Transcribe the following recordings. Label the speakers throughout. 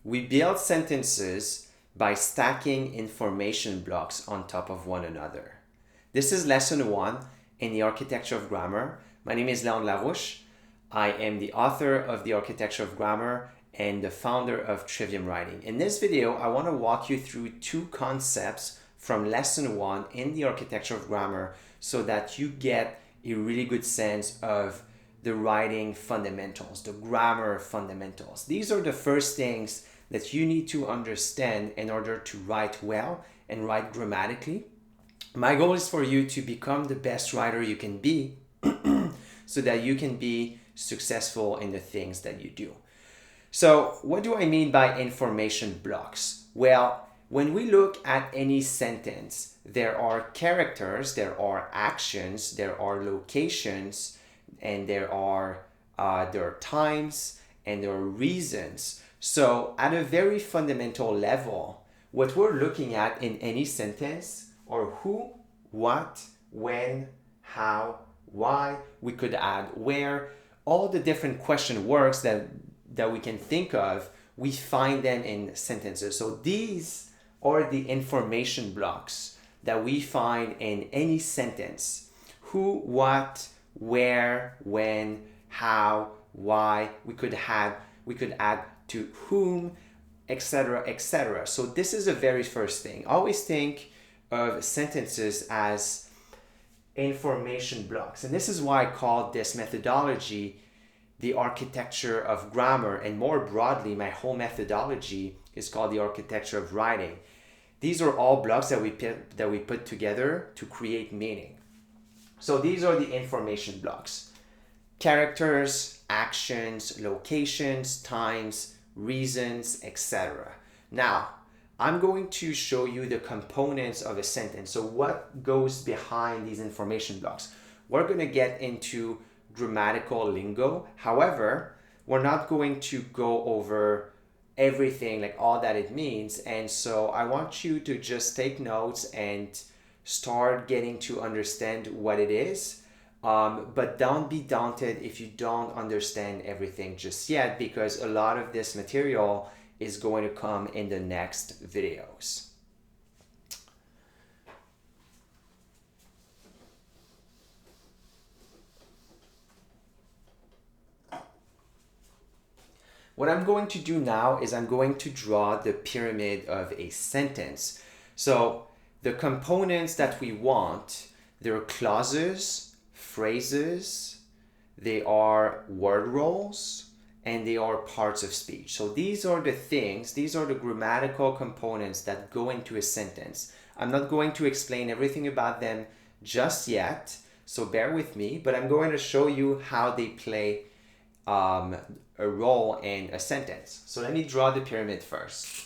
Speaker 1: We build sentences by stacking information blocks on top of one another. This is lesson 1 in the Architecture of Grammar. My name is Léon Larouche. I am the author of the Architecture of Grammar and the founder of Trivium Writing. In this video, I want to walk you through 2 concepts from lesson 1 in the Architecture of Grammar so that you get a really good sense of the writing fundamentals, the grammar fundamentals. These are the first things that you need to understand in order to write well and write grammatically. My goal is for you to become the best writer you can be so that you can be successful in the things that you do. So what do I mean by information blocks? Well, when we look at any sentence, there are characters, there are actions, there are locations, and there are times, and there are reasons. So at a very fundamental level, what we're looking at in any sentence are who, what, when, how, why. We could add where. All the different question words that we can think of, we find them in sentences. So these are the information blocks that we find in any sentence. Who, what, where, when, how, why. We could add to whom, etc., etc. So this is the very first thing. Always think of sentences as information blocks. And this is why I call this methodology the Architecture of Grammar, and more broadly, my whole methodology is called the Architecture of Writing. These are all blocks that we put together to create meaning. So these are the information blocks: characters, actions, locations, times, reasons, etc. Now, I'm going to show you the components of a sentence. So what goes behind these information blocks? We're going to get into grammatical lingo. However, we're not going to go over everything, like all that it means. And so I want you to just take notes and start getting to understand what it is. But don't be daunted if you don't understand everything just yet, because a lot of this material is going to come in the next videos. What I'm going to do now is I'm going to draw the pyramid of a sentence. So the components that we want, they're clauses, phrases, they are word roles, and they are parts of speech. So these are the things, these are the grammatical components that go into a sentence. I'm not going to explain everything about them just yet, so bear with me, but I'm going to show you how they play a role in a sentence. So let me draw the pyramid first.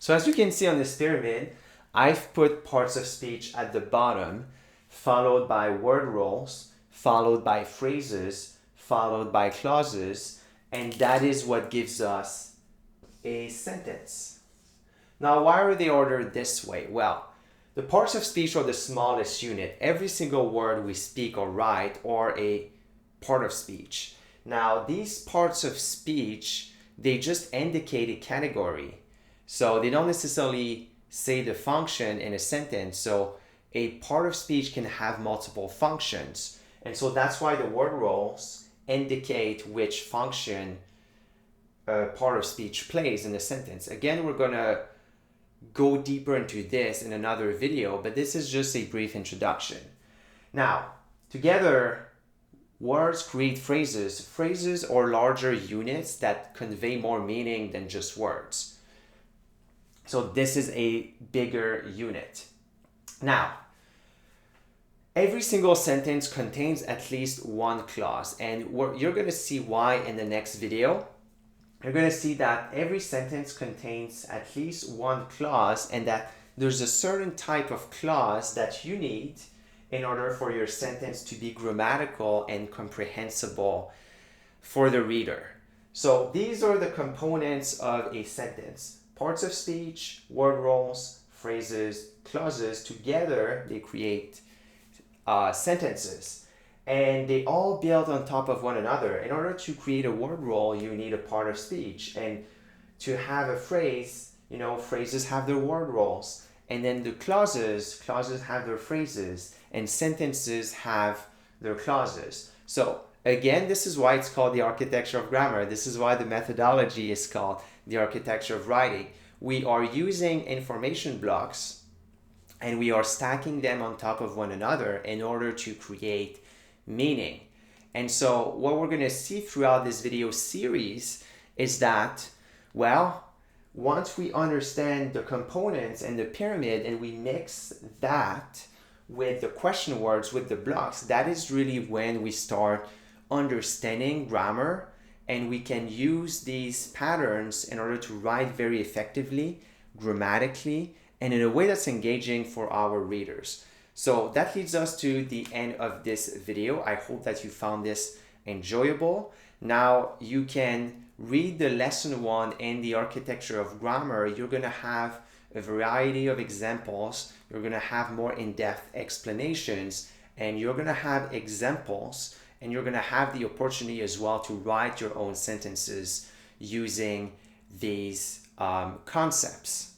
Speaker 1: So as you can see on this pyramid, I've put parts of speech at the bottom, followed by word roles, followed by phrases, followed by clauses, and that is what gives us a sentence. Now, why are they ordered this way? Well, the parts of speech are the smallest unit. Every single word we speak or write are a part of speech. Now, these parts of speech, they just indicate a category. So they don't necessarily say the function in a sentence. So a part of speech can have multiple functions. And so that's why the word roles indicate which function a part of speech plays in a sentence. Again, we're going to go deeper into this in another video, but this is just a brief introduction. Now, together, Words create phrases. Phrases are larger units that convey more meaning than just words. So this is a bigger unit. Now, every single sentence contains at least one clause, and you're going to see why in the next video. You're going to see that every sentence contains at least one clause, and that there's a certain type of clause that you need in order for your sentence to be grammatical and comprehensible for the reader. So these are the components of a sentence: parts of speech, word roles, phrases, clauses. Together they create sentences, and they all build on top of one another. In order to create a word role, you need a part of speech, and to have a phrase, phrases have their word roles, and then the clauses have their phrases, and sentences have their clauses. So again, this is why it's called the architecture of grammar. This is why the methodology is called the architecture of writing. We are using information blocks and we are stacking them on top of one another in order to create meaning. And so what we're going to see throughout this video series is that, well, once we understand the components and the pyramid and we mix that with the question words, with the blocks, that is really when we start understanding grammar, and we can use these patterns in order to write very effectively, grammatically, and in a way that's engaging for our readers. So that leads us to the end of this video. I hope that you found this enjoyable. Now you can read the lesson 1 in the architecture of grammar. You're going to have a variety of examples. You're going to have more in-depth explanations, and you're going to have examples, and you're going to have the opportunity as well to write your own sentences using these concepts.